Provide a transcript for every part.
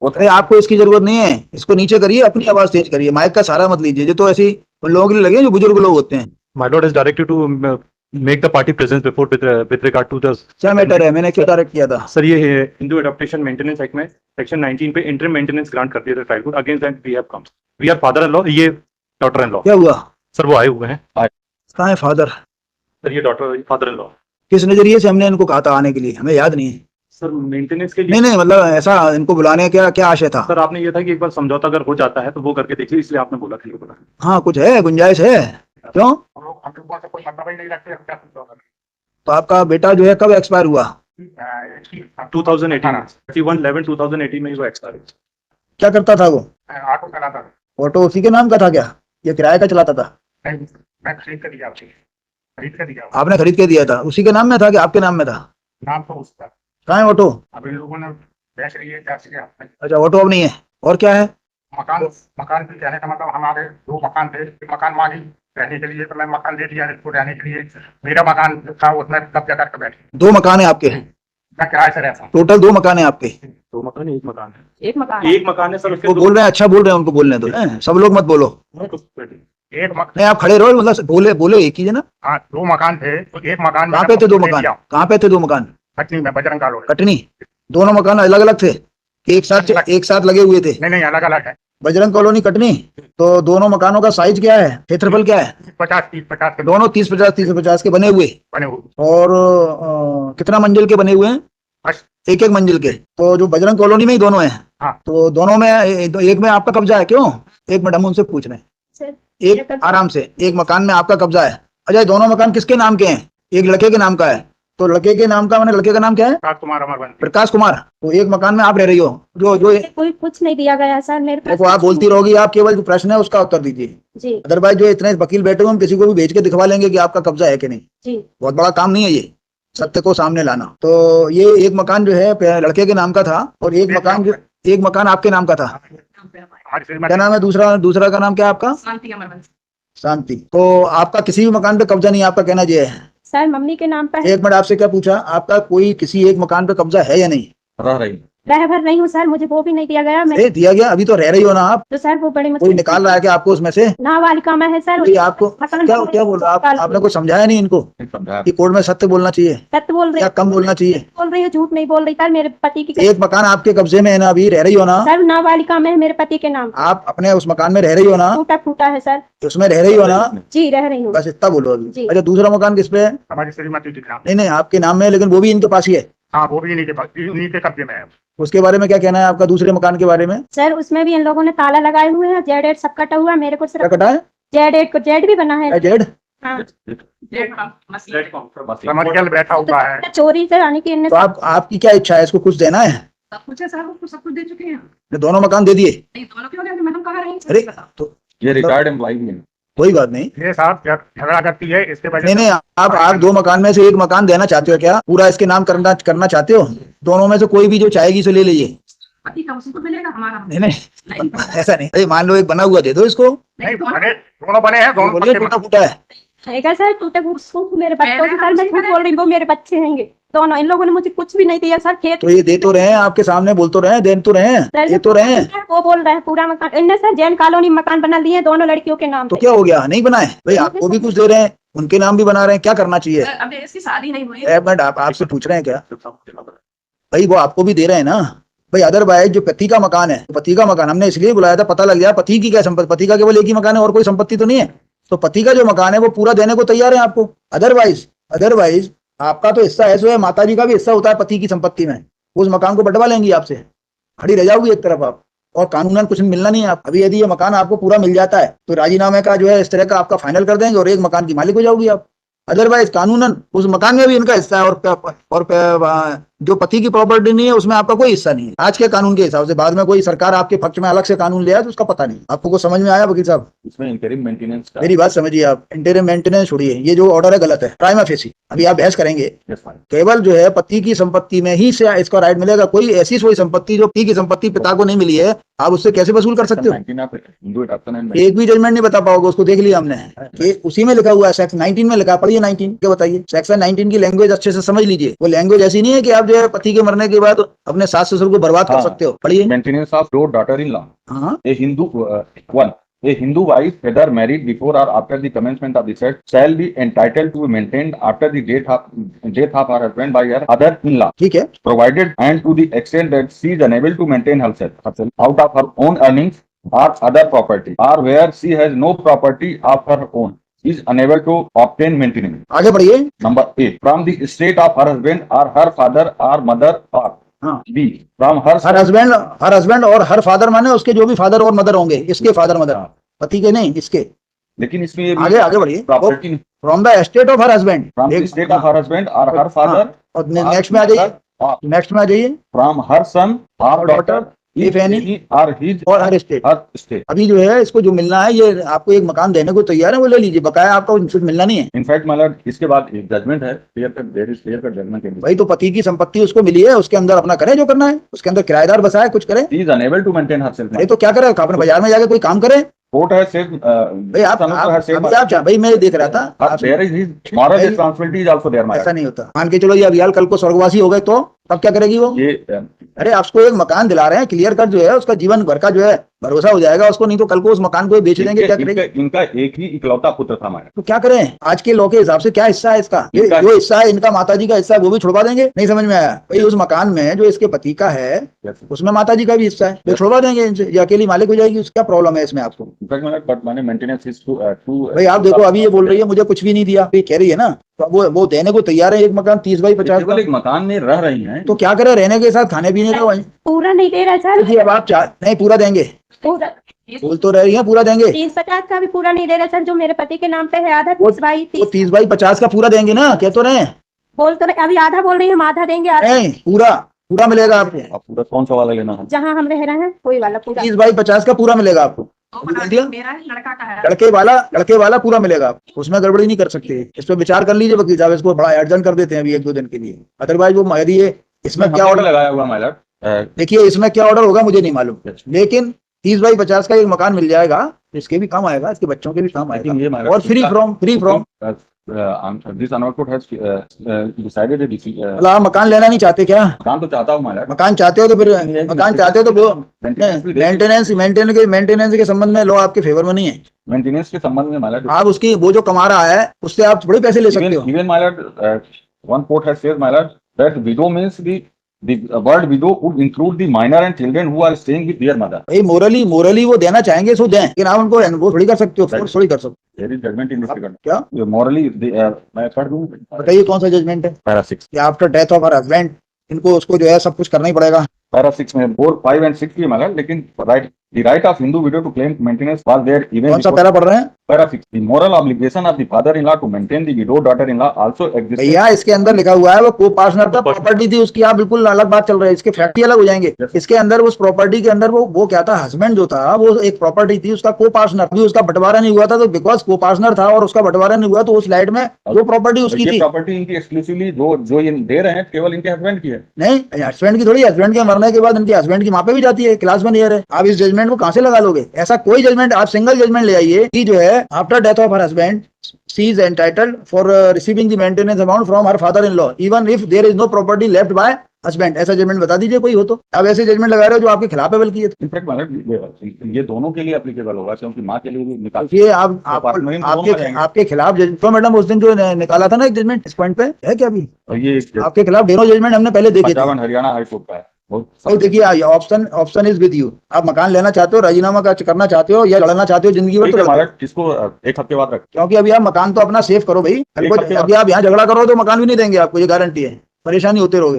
अरे आपको इसकी जरूरत नहीं है, इसको नीचे करिए, अपनी आवाज तेज करिए, माइक का सहारा मत लीजिए। ये तो ऐसे ही उन लोगों के लिए लगे जो बुजुर्ग लोग होते हैं। My lord has directed to make the party presence before with regard to the क्या मैटर है, मैंने क्या डायरेक्ट किया था? सर ये हिंदू एडॉप्टेशन मेंटेनेंस एक्ट में सेक्शन 19 पे इंटरम मेंटेनेंस ग्रांट कर दिया था ट्राइब को। Against that we have come. We are father in law, ये डॉटर इन लॉ। क्या हुआ? सर वो आए हुए हैं। कहाँ है फादर? सर ये डॉटर फादर इन लॉ। किस नजरिए से हमने इनको कहा था आने के लिए, हमें याद नहीं है। सर मेंटेनेंस के लिए नहीं नहीं, मतलब ऐसा इनको बुलाने का क्या आशय था? सर आपने ये था कि एक बार समझौता अगर हो जाता है तो वो करके देखिए, इसलिए आपने बोला था। बोला हाँ, कुछ है, गुंजाइश है। क्यों? कोई मतलब ही नहीं रखते, हम क्या समझौता करें? तो आपका बेटा जो है कब एक्सपायर हुआ? 2018 31/11/2018 में वो एक्सपायर। क्या करता था वो? ऑटो चलाता था। ऑटो उसी के नाम का था क्या, ये किराए का चलाता था? नहीं, मैं खरीद कर दिया आपसे, खरीद कर दिया। आपने खरीद के दिया था? उसी के नाम में था कि आपके नाम में था? नाम तो उसका। कहाँ है ऑटो? अब इन लोगों ने बेच रही है टैक्स के हाथ में। अच्छा, ऑटो अब नहीं है। और क्या है? मकान, मकान भी कहने का मतलब हमारे 2 मकान थे, एक मकान मांगी रहने के लिए, तो मैं मकान दे दिया इसको रहने के लिए। मेरा मकान था उसमें कब्जा करके बैठे। 2 मकान है आपके? मैं किराए से रहता हूँ। टोटल 2 मकान है आपके? 2 मकान है, 1 मकान है। एक मकान एक मकान है सर, उसके वो बोल रहे हैं, अच्छा बोल रहे हैं, उनको बोलने दो। सब लोग मत बोलो। एक मकान, नहीं आप खड़े रहो, मतलब बोले बोले एक ही ना। हाँ 2 मकान थे, तो एक मकान कहाँ पे थे 2 मकान? कहाँ पे थे 2 मकान? कटनी में बजरंग कॉलोनी। कटनी? दोनों मकान अलग अलग थे कि एक साथ लगे हुए थे? नहीं नहीं, अलग अलग है। बजरंग कॉलोनी कटनी। तो दोनों मकानों का साइज क्या है, क्षेत्रफल क्या है? 50-30 के दोनों 30-50 के बने हुए? बने हुए। और कितना मंजिल के बने हुए हैं? बस एक मंजिल के। तो जो बजरंग कॉलोनी में ही दोनों हैं? हाँ। तो दोनों में एक में आपका कब्जा है क्यों? एक मिनट हम उनसे पूछ रहे हैं, सर, एक आराम से। एक मकान में आपका कब्जा है। अच्छा, दोनों मकान किसके नाम के हैं? एक लड़के के नाम का है। तो लड़के के नाम का, मैंने लड़के का नाम क्या है? प्रकाश कुमार अमरवंशी। प्रकाश कुमार। तो एक मकान में आप रह रही हो, जो जो कोई कुछ नहीं दिया गया सर मेरे पास। देखो आप बोलती रहोगी, आप केवल जो प्रश्न है उसका उत्तर दीजिए। जी अदरवाइज जो इतने वकील बैठे हुए, हम किसी को भी भेज के दिखवा लेंगे कि आपका कब्जा है कि नहीं। जी। बहुत बड़ा काम नहीं है ये, सत्य को सामने लाना। तो ये एक मकान जो है लड़के के नाम का था, और एक मकान आपके नाम का था। क्या नाम है दूसरा का नाम क्या है आपका? शांति अमरवंशी। शांति। तो आपका किसी भी मकान पे कब्जा नहीं, आपका कहना ये है? सर मम्मी के नाम पर है। एक मिनट, आपसे क्या पूछा? आपका कोई किसी एक मकान पे कब्जा है या नहीं? रह भर रही हूँ सर, मुझे वो भी नहीं दिया गया। मैं दिया गया, अभी तो रह रही हो ना आप। तो सर वो बड़ी कोई मुश्किल निकाल रहा है कि आपको उसमें से? नाबालिका में है सर। कोई आपको क्या बोल रहा है? आपने कुछ समझाया नहीं इनको कि कोर्ट में सत्य बोलना चाहिए सत्य बोल रही या कम बोलना चाहिए? बोल रही हूँ, झूठ नहीं बोल रही सर। मेरे पति की एक मकान आपके कब्जे में है ना, अभी रह रही हो ना? सर नाबालिका में है मेरे पति के नाम। आप अपने उस मकान में रह रही हो ना? टूटा फूटा है सर। उसमें रह रही हो ना? जी रह रही हूँ। बस इतना बोलो अभी। जी। अच्छा, दूसरा मकान किस पे है? हमारी श्रीमती के नाम। नहीं आपके नाम में है, लेकिन वो भी इनके पास ही है। हाँ वो भी इन्हीं के कब्जे में है। उसके बारे में क्या कहना है आपका, दूसरे मकान के बारे में? सर उसमें भी इन लोगों ने ताला लगाए हुए हैं, जेड सब कटा हुआ है। मेरे को क्या सिर्फ कटा है? जेड को जेड भी बना है। जेड? हाँ। कमर्शियल बैठा हुआ है। चोरी से आने की तो आपकी क्या इच्छा है, इसको कुछ देना है? सब कुछ है सर, उसको सब कुछ दे चुके हैं। दोनों मकान दे दिए? नहीं दोनों क्यों नहीं, मैं हम कहाँ रहे हैं? अरे तो ये रिटायर्ड एम्प्लॉई है। कोई बात नहीं। ये साहब झगड़ा करती है इसके वजह नहीं आप 2 मकान में से एक मकान देना चाहते हो क्या? पूरा इसके नाम करना चाहते हो? दोनों में से कोई भी जो चाहेगी सो ले लीजिए। पति का उसी को मिलेगा, हमारा नहीं ऐसा नहीं। अरे मान लो एक बना हुआ दे दो इसको। नहीं बने, दोनों बने हैं, दोनों बोलिए टूटा फूटा है। है सर, टूटे फूट मेरे बच्चों के सर। मैं झूठ बोल रही हूँ, वो मेरे बच्चे होंगे दोनों। इन लोगों ने मुझे कुछ भी नहीं दिया सर। खेत तो ये दे तो रहे हैं आपके सामने, बोल तो रहे हैं, दे तो रहे हैं, ये तो रहे हैं। वो बोल रहे हैं पूरा मकान इनने सर जैन कॉलोनी मकान बना लिए दोनों लड़कियों के नाम तो पे। क्या हो गया, नहीं बनाए भाई? आपको भी कुछ दे रहे हैं, उनके नाम भी बना रहे हैं, क्या करना चाहिए? सर, अभी इसकी शादी नहीं हुई। एक मिनट, आपसे पूछ रहे हैं क्या भाई? वो आपको भी दे रहे हैं ना भाई। अदरवाइज जो पति का मकान है, पति का मकान हमने इसलिए बुलाया था, पता लग जाए पति की क्या संपत्ति। पति का केवल एक ही मकान है और कोई संपत्ति तो नहीं है। तो पति का जो मकान है वो पूरा देने को तैयार है आपको। अदरवाइज आपका तो हिस्सा है, सो है, माता जी का भी हिस्सा होता है पति की संपत्ति में। उस मकान को बंटवा लेंगी आपसे, खड़ी रह जाओगी एक तरफ आप, और कानूनन कुछ मिलना नहीं है आप। अभी यदि ये मकान आपको पूरा मिल जाता है तो राजीनामे का जो है इस तरह का आपका फाइनल कर देंगे और एक मकान की मालिक हो जाओगी आप। अदरवाइज कानूनन उस मकान में भी इनका हिस्सा है, और जो पति की प्रॉपर्टी नहीं है उसमें आपका कोई हिस्सा नहीं है आज के कानून के हिसाब से। बाद में कोई सरकार आपके पक्ष में अलग से कानून ले आए तो उसका पता नहीं। आपको कुछ समझ में आया वकील साहब? इसमें इंटरिम मेंटेनेंस मेरी बात समझिए आप। इंटरिम मेंटेनेंस छोड़िए, ये जो ऑर्डर है गलत है, प्राइमा फेसी। अभी आप बहस करेंगे, केवल जो है पति की संपत्ति में ही से इसका राइट मिलेगा। कोई ऐसी संपत्ति जो पति की संपत्ति पिता को नहीं मिली है, आप उससे कैसे वसूल कर सकते हो? एक भी जजमेंट नहीं बता पाओगे, उसको देख लिया हमने। उसी में लिखा हुआ है, सेक्शन 19 में लिखा, पढ़िए 19 क्या बताइए। सेक्शन 19 की लैंग्वेज अच्छे से समझ लीजिए। वो लैंग्वेज ऐसी नहीं है कि आप जो है पति के मरने के बाद अपने सास ससुर को बर्बाद कर हाँ। सकते हो, पढ़िए। Maintenance of your daughter-in-law. हाँ A Hindu one. A Hindu wife, whether married before or after the commencement of the sex, shall be entitled to be maintained after the death of her husband by her other-in-law, ठीक है, provided and to the extent that she is unable to maintain herself out of her own earnings or other property, or where she has no property of her own, is unable to obtain maintenance. आगे बढ़िए। Number A, from the estate of her husband or her father or mother, or हाँ, B, from her her husband और her father माने उसके जो भी father और mother होंगे, इसके फादर मदर, हाँ। पति के नहीं, इसके। लेकिन इसमें ये आगे बढ़िए। Property from the estate of her husband, from the state of her husband और हर फादर, और नेक्स्ट में आ जाइए, नेक्स्ट में आ जाइए, फ्रॉम हर सन और डॉटर if any, और हिज और हर स्टेट। हर स्टेट। अभी जो है इसको जो मिलना है, ये आपको एक मकान देने को तैयार है, वो ले लीजिए, बकाया आपको कुछ मिलना नहीं है। इनफैक्ट मतलब इसके बाद एक जजमेंट है, क्लियर कट जजमेंट है। भाई तो पति की संपत्ति उसको मिली है, उसके अंदर अपना करे जो करना है, उसके अंदर किराएदार बसाए, कुछ करे। He is unable to maintain herself. अरे तो क्या करे, अपने बाजार में जाके कोई काम करे। कोर्ट है सिर्फ भाई आप भाई मैं देख रहा था, there is his moral responsibility is also there. ऐसा नहीं होता। मान के चलो ये अभियाल कल को स्वर्गवासी हो गए तो तब क्या करेगी वो? ये अरे आप उसको एक मकान दिला रहे हैं, क्लियर कट जो है उसका जीवन भर का जो है भरोसा हो जाएगा उसको, नहीं तो कल को उस मकान को बेच देंगे, क्या करेंगे? इनका एक ही इकलौता पुत्र था हमारा, तो क्या करें? आज के लॉ के हिसाब से क्या हिस्सा है इसका? जो हिस्सा है इनका माताजी का हिस्सा है वो भी छुड़वा देंगे। नहीं समझ में आया? भाई उस मकान में जो इसके पति का है उसमें माताजी का भी हिस्सा है, तो छुड़वा देंगे इनसे, ये अकेली मालिक हो जाएगी। उसका प्रॉब्लम है इसमें आपको? बट मैंने मेंटेनेंस इज टू भाई आप देखो अभी ये बोल रही है मुझे कुछ भी नहीं दिया, ये कह रही है ना, तो वो देने को तैयार है एक मकान 30 बाई 50 का। एक मकान में रह रही हैं तो क्या करे, रहने के साथ खाने पीने का वही पूरा नहीं दे रहा सर। जी। अब आप नहीं पूरा देंगे, पूरा बोल तो रही है पूरा देंगे। 30-50 का भी पूरा नहीं दे रहा सर, जो मेरे पति के नाम पे है आधा 30 बाई 30। 30 बाई 50 का पूरा देंगे ना, कह तो रहे? बोल तो रहे, अभी आधा बोल रही है, हम आधा देंगे, आधा नहीं पूरा मिलेगा आपको। अब पूरा कौन सा वाला लेना है? जहाँ हम रह रहे हैं वही वाला पूरा। 30 बाई 50 का पूरा मिलेगा आपको। मेरा है, लड़का का है। लड़के वाला पूरा मिलेगा आपको, उसमें गड़बड़ी नहीं कर सकते। इस पर विचार कर लीजिए वकील साहब, इसको बड़ा एडजन कर देते हैं अभी 1-2 दिन के लिए। अदरवाइज वो यदि इसमें क्या ऑर्डर लगाया हुआ माइलर, देखिए इसमें क्या ऑर्डर होगा मुझे नहीं मालूम, लेकिन 30 बाई 50 का एक मकान मिल जाएगा, इसके भी काम आएगा, इसके बच्चों के भी काम आएगा, और free from this honour court has decided मतलब आप मकान लेना नहीं चाहते क्या? मकान तो चाहता हूं माइलर। मकान चाहते हो तो फिर मकान चाहते हो तो मेंटेनेंस के संबंध में लॉ आपके फेवर में नहीं है। मेंटेनेंस के संबंध में माइलर आप उसकी वो जो कमा रहा है उससे आप थोड़े पैसे ले सकते हो। Even Mylar one court has said Mylar that widow means the word widow would include the minor and children who are staying with their mother. भाई मोरली वो देना चाहेंगे सो दें, लेकिन आप उनको वो थोड़ी कर सकते हो, फोर्स थोड़ी कर सकते There is judgment in this regard. क्या? Morally मैं पढ़ दूं? हो। बताइए कौन सा जजमेंट है? Para 6. After death of her husband इनको उसको जो है सब कुछ करना ही पड़ेगा। Para 6 में 4, 5 and 6 की माइलर, लेकिन the right of Hindu widow to claim maintenance was there even कौन सा before. पैरा पढ़ रहे हैं? Para 6. The moral obligation of the father-in-law to maintain the widow daughter-in-law also exists. भैया इसके अंदर लिखा हुआ है वो को पार्टनर था, प्रॉपर्टी थी उसकी, आप बिल्कुल अलग बात चल रही है, इसके फैक्ट ही अलग हो जाएंगे। इसके अंदर उस प्रॉपर्टी के अंदर वो क्या था, हस्बैंड जो था वो एक प्रॉपर्टी थी उसका को पार्टनर, भी उसका बंटवारा नहीं हुआ था, तो बिकॉज को पार्टनर था और उसका बंटवारा नहीं हुआ तो उस लाइट में वो प्रॉपर्टी उसकी ये थी। प्रॉपर्टी इनकी एक्सक्लूसिवली जो ये दे रहे हैं केवल इनके हस्बैंड की है। नहीं हस्बैंड की थोड़ी, हस्बैंड के मरने के बाद इनके हस्बैंड की माँ पे भी जाती है, क्लास में नहीं है। आप इस जजमेंट को कहां से लगा लोगे? ऐसा कोई जजमेंट, आप सिंगल जजमेंट ले आइए कि जो है after death of her husband she is entitled for receiving the maintenance amount from her father-in-law even if there is no property left by husband। ऐसा जजमेंट बता दीजिए कोई हो तो। अब ऐसे जजमेंट लगा रहे हो जो आपके खिलाफ है बल्कि इनफैक्ट मतलब ये दोनों के लिए एप्लीकेबल होगा, क्योंकि माँ के लिए भी निकाल ये आपके खिलाफ तो मैडम उस दिन जो निकाला था ना एक जजमेंट, इस पॉइंट पे है क्या? अभी ये आपके खिलाफ दोनों जजमेंट हमने पहले देखे थे। हरियाणा हाई कोर्ट का है। तो देखिए ऑप्शन इज विद यू, आप मकान लेना चाहते हो, राजीनामा करना चाहते हो या लड़ना चाहते हो जिंदगी भर, तो इसको एक हफ्ते बाद रख, क्योंकि अभी आप मकान तो अपना सेव करो भाई, अभी आप यहाँ झगड़ा करो तो मकान भी नहीं देंगे आपको, ये गारंटी है, परेशानी होते रहोगे।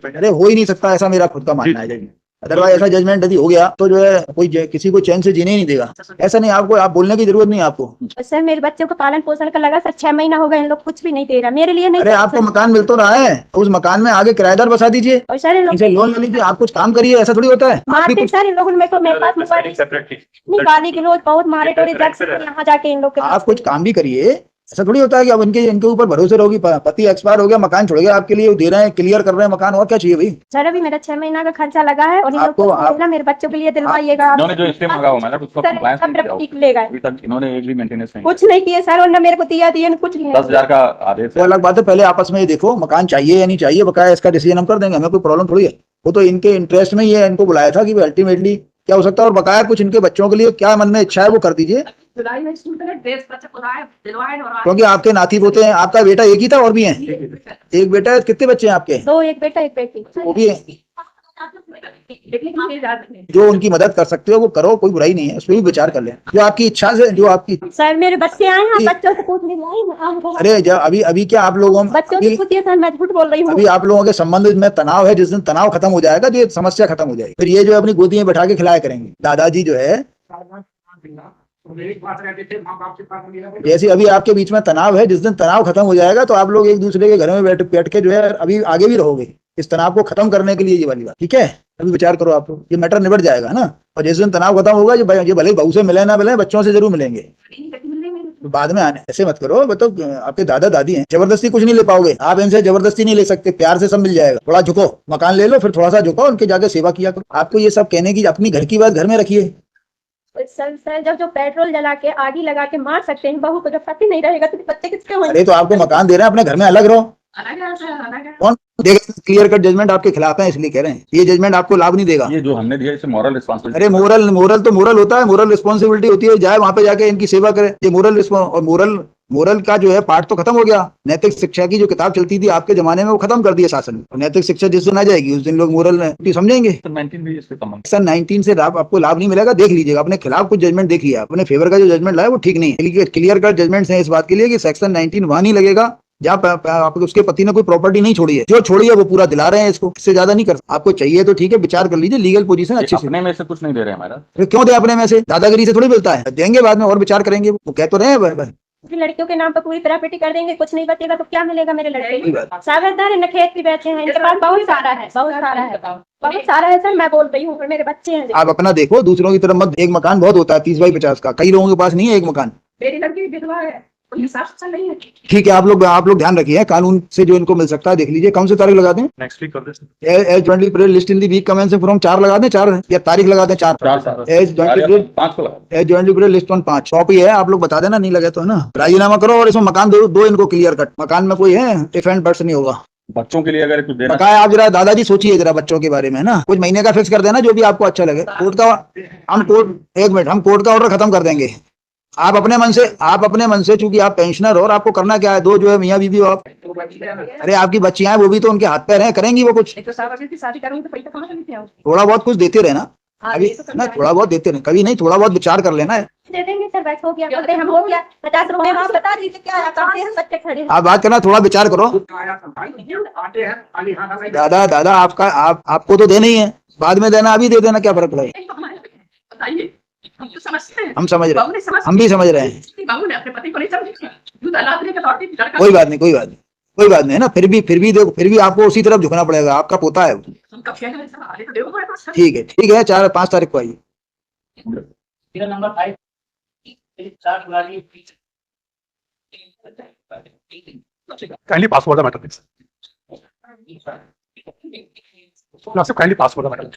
अरे हो ही नहीं सकता, ऐसा मेरा खुद का मानना है। अदरवाइज ऐसा जजमेंट यदि हो गया तो जो है कोई किसी को चैन से जीने ही नहीं देगा। ऐसा नहीं, आपको आप बोलने की जरूरत नहीं है आपको। सर मेरे बच्चों को पालन पोषण का लगा सर 6 महीना हो गए, इन लोग कुछ भी नहीं दे रहा मेरे लिए। नहीं अरे आपको मकान मिल तो रहा है, उस मकान में आगे किराएदार बसा दीजिए और सर इन इनसे लोन ले लीजिए, आप कुछ काम करिए, ऐसा थोड़ी होता है। मारते सर इन लोगों ने मेरे पास मोबाइल सेपरेटली नहीं, गाली के रोज बहुत मारे टोरे जग से यहाँ जाके इन लोग के आप कुछ काम भी करिए, ऐसा थोड़ी होता है कि अब इनके इनके ऊपर भरोसे रहोगी। पति एक्सपायर हो गया, मकान छोड़ गया आपके लिए, वो दे रहे हैं, क्लियर कर रहे हैं मकान, और क्या चाहिए भाई? सर अभी मेरा 6 महीना का खर्चा लगा है, और इन लोग आपको- को बोला मेरे बच्चों के लिए दिलवाइएगा आप। इन्होंने जो स्टे मांगा हो मैडम उसका सर कंप्लायंस सब नहीं किया हो। ठीक ले गए, अभी तक इन्होंने एक भी मेंटेनेंस नहीं कुछ नहीं किए सर, और न मेरे को दिया कुछ नहीं। 10,000 का आदेश वो अलग बात है, पहले आपस में ये देखो मकान चाहिए या नहीं चाहिए, बकाया इसका डिसीजन हम कर देंगे, हमें कोई प्रॉब्लम थोड़ी है। वो तो इनके इंटरेस्ट में ही है, इनको बुलाया था कि अल्टीमेटली क्या हो सकता है, और बकाया कुछ इनके बच्चों के लिए क्या मन में इच्छा है वो कर दीजिए, जुलाई में स्कूल में ड्रेस बच्चे को दिलवाए और क्योंकि आपके नाती पोते हैं। आपका बेटा एक ही था और भी है? एक बेटा है, कितने बच्चे हैं आपके? 2, एक बेटा एक बेटी। वो भी है। लेकिन ये याद नहीं। जो उनकी मदद कर सकते हो वो करो, कोई बुराई नहीं है, उस पर भी विचार कर लें, जो आपकी इच्छा से, जो आपकी। सर मेरे बच्चे आए हैं, बच्चों से पूछ नहीं। अरे जब अभी अभी क्या आप लोगों बच्चों से पूछिए सर, मैं झूठ बोल रही हूँ। अभी आप लोगों के संबंध में तनाव है, जिस दिन तनाव खत्म हो जाएगा तो ये समस्या खत्म हो जाएगी, फिर ये जो अपनी गोदी में बैठा के खिलाया करेंगे। दादाजी जो है, मेरे पास रहते थे, माँ बाप के पास मेरा जैसे अभी आपके बीच में तनाव है, जिस दिन तनाव खत्म हो जाएगा तो आप लोग एक दूसरे के घर में बैठ के जो है अभी आगे भी रहोगे, इस तनाव को खत्म करने के लिए ये वाली बात, ठीक है? अभी विचार करो आप लोग, ये मैटर निबट जाएगा ना। और जिस दिन तनाव खत्म होगा, ये भले बहू से मिले ना मिले, बच्चों से जरूर मिलेंगे। तो बाद में आने ऐसे मत करो, मतलब आपके दादा दादी हैं, जबरदस्ती कुछ नहीं ले पाओगे आप, इनसे जबरदस्ती नहीं ले सकते, प्यार से सब मिल जाएगा। थोड़ा झुको, मकान ले लो, फिर थोड़ा सा झुको, उनके जाके सेवा किया करो। आपको ये सब कहने की, अपनी घर की बात घर में रखिए। सर जब जो पेट्रोल जला के आगी लगा के मार सकते हैं बहू को, जब पति नहीं रहेगा तो बच्चे किसके होंगे? अरे तो आपको मकान दे रहे हैं, अपने घर में अलग रहो। अलग है सर, अलग है। कौन देगा? क्लियर कट जजमेंट आपके खिलाफ है, इसलिए कह रहे हैं ये जजमेंट आपको लाभ नहीं देगा। ये जो हमने दिया इसे मॉरल रिस्पांसिबिलिटी। अरे मोरल तो मोरल होता है, मोरल रिस्पॉन्सिबिलिटी होती है, जाए वहां पे जाके इनकी सेवा करे, ये मोरल का जो है पार्ट तो खत्म हो गया। नैतिक शिक्षा की जो किताब चलती थी आपके जमाने में, वो खत्म कर दिया शासन ने। नैतिक शिक्षा जिस दिन आ जाएगी उस दिन लोग मोरल समझेंगे। सर 19 भी इससे संबंध सेक्शन 19 से आपको लाभ नहीं मिलेगा, देख लीजिएगा, अपने खिलाफ कुछ जजमेंट देख लिया, अपने फेवर का जो जजमेंट लाया वो ठीक नहीं है। क्लियर कट जजमेंट है इस बात के लिए कि सेक्शन 19 वहां नहीं लगेगा जहाँ आप उसके पति ने कोई प्रॉपर्टी नहीं छोड़ी है, जो छोड़ी है वो पूरा दिला रहे हैं इसको, इससे ज्यादा नहीं कर। आपको चाहिए तो ठीक है, विचार कर लीजिए, लीगल पोजीशन अच्छी से। अपने में से कुछ नहीं दे रहे हमारा। फिर क्यों दे अपने में से? दादागिरी से थोड़ी मिलता है, देंगे बाद में और विचार करेंगे, वो कह तो रहे हैं। लड़कियों के नाम पर पूरी प्रॉपर्टी कर देंगे, कुछ नहीं बचेगा तो क्या मिलेगा मेरे लड़के कोई को? बात सागरदार है, खेत भी बैठे हैं, इनके पास बहुत सारा है, बहुत सारा है सर। मैं बोल रही हूँ, मेरे बच्चे हैं। आप अपना देखो, दूसरों की तरफ मत। एक मकान बहुत होता है 30 बाई 50 का, कई लोगों के पास नहीं है एक मकान। मेरी लड़की विधवा है, कोई हिसाब से नहीं है। ठीक है, आप लोग ध्यान रखिए, कानून से जो इनको मिल सकता है देख लीजिए। कौन से तारीख लगा दें? नेक्स्ट वीक कर दे sir. As jointly period list in the week commencing from 4 लगा दें, 4 या तारीख लगा दें 4। 4 एज जॉइंटली पीरियड 5 को लगा। As jointly period list on 5 copy है, आप लोग बता देना, नहीं लगे तो है ना। राजीनामा करो और इसमें मकान दो इनको क्लियर कट। मकान में कोई है इफ एंड बट्स नहीं होगा। बच्चों के लिए अगर कुछ देना बकाया आप जरा दादाजी सोचिए जरा बच्चों के बारे में ना, कुछ महीने का फिक्स कर देना जो भी आपको अच्छा लगे। कोर्ट का हम कोर्ट का ऑर्डर खत्म कर देंगे। आप अपने मन से चूंकि आप पेंशनर हो और आपको करना क्या है, दो जो है मियाँ बीवी हो आप। अरे आपकी बच्चियां हैं, वो भी तो उनके हाथ पैर हैं, करेंगी वो कुछ। एक तो साहब अभी की शादी करूंगी तो पैसा कहाँ से लेते आओ? थोड़ा बहुत कुछ देते रहे ना अभी ना, थोड़ा बहुत देते रहे, कभी नहीं, थोड़ा बहुत विचार कर लेना है। दे देंगे सर, बैठ हो गया, बोलते हम हो गया 50 रुपए आप बता दीजिए क्या करते हैं, बच्चे खड़े हैं। आप बात करना, थोड़ा विचार करो। आते हैं खाली हाथ में। दादा आपको तो देना ही है, बाद में देना, अभी दे देना, क्या फर्क पड़ेगा? एक तो हमारे बताइए, हम तो समझते हैं, हम समझ रहे बहू ने हैं, समझ, हम भी समझ रहे हैं। बहू ने अपने पति को नहीं समझी, दूध अलाद लेकर लौटी थी, लड़का कोई बात नहीं है ना। फिर भी देखो, फिर भी आपको उसी तरफ झुकना पड़ेगा, आपका पोता है। हम कब कह रहे हैं आले तो देखो हमारे पास। ठीक है 4-5 तारीख को आइए। मेरा number 5 Kindly pass for the matter, please. Kindly pass for the matter.